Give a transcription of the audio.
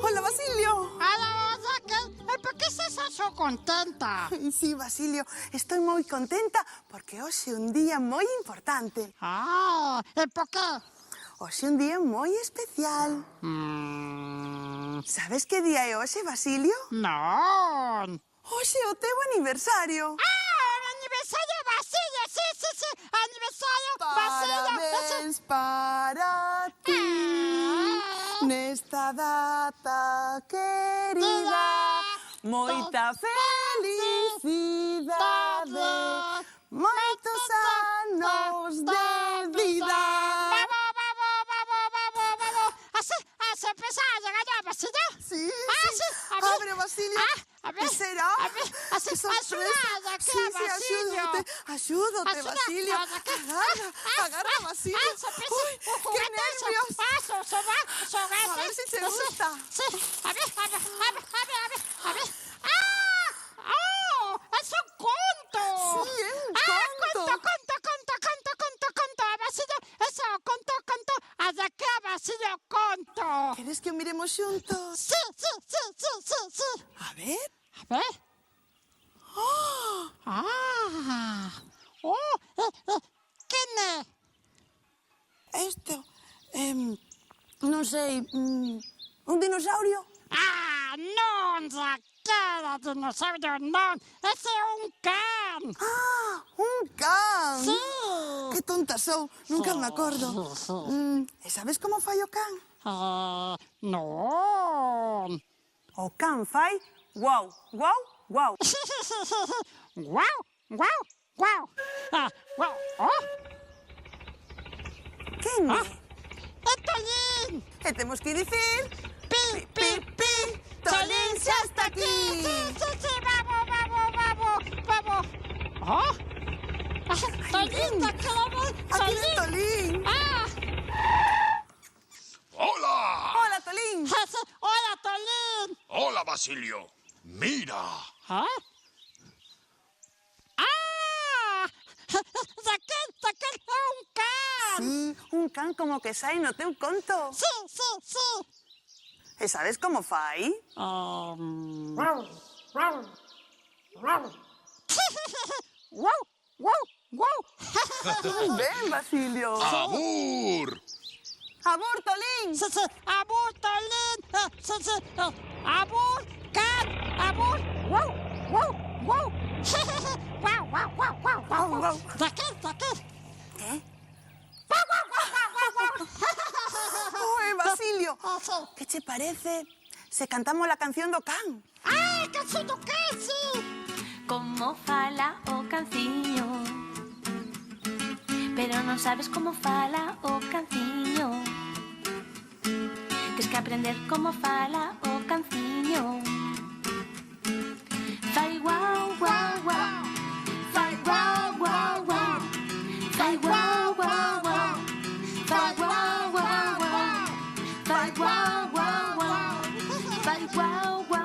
Hola, Basilio. Hola, Raquel. Por que estás so contenta? Sí, Basilio, estoy muy contenta porque hoy es un día muy importante. Por qué? Hoy es un día muy especial. ¿Sabes qué día es hoy, Basilio? No. Hoy es o teu aniversario. Aniversario Basilio, sí. Aniversario Basilio. Parabéns para ti nesta data querida. Moita felicidade, moitos anos de vida. Vamos. Así empezar a llegar ya, Basilio. Sí. Sí. Abre, Basilio. A ver. ¿Qué será? Así, ¡Qué sorpresa! Basilio. Ayúdate, Basilio. Agarra, Basilio. ¡Uy, qué nervios! A ver si te gusta. Sí, a ver. ¡Es un conto! Sí, es un conto. Conto, Basilio. Eso, conto. ¿Hasta qué, Basilio, conto? ¿Quieres que miremos juntos? Sí. A ver. A ver. ¿Quién es? Esto, non sei, un dinosaurio? Non, Raquel, dinosaurio non. Ese é un can. Un can. Sí. Que tonta sou, nunca me acordo. E sabes como fai o can? Non. O can fai guau. Guau. Guau. Quen é? É Tolín. E temos que dicir... Pi. Tolín xa está aquí. Sí, vamos. Tolín, Aquí ven Tolín. ¡Hola! Hola, Tolín. Hola, Tolín. ¡Hola, Basilio! ¡Mira! Raquel, é un can. Sí, un can como que sai no teu conto. Sí. E sabes como fai? Guau. Moi ben, Basilio. ¡Abur! Abur, Tolín. Sí. Abur, Tolín. Sí. Abur, can. Abur. Guau. Guau. Raquel. ¿Qué? Oye, Basilio, ¿qué te parece se cantamos la canción do can? Canción do can, sí. Como fala o canciño, pero non sabes como fala o canciño. Tens que aprender como fala o canciño. Fai guau, guau, guau. Fai guau, guau, guau. Fai guau, guau, guau. Fai guau, guau, guau. Fai guau, guau, guau. Fai guau, guau.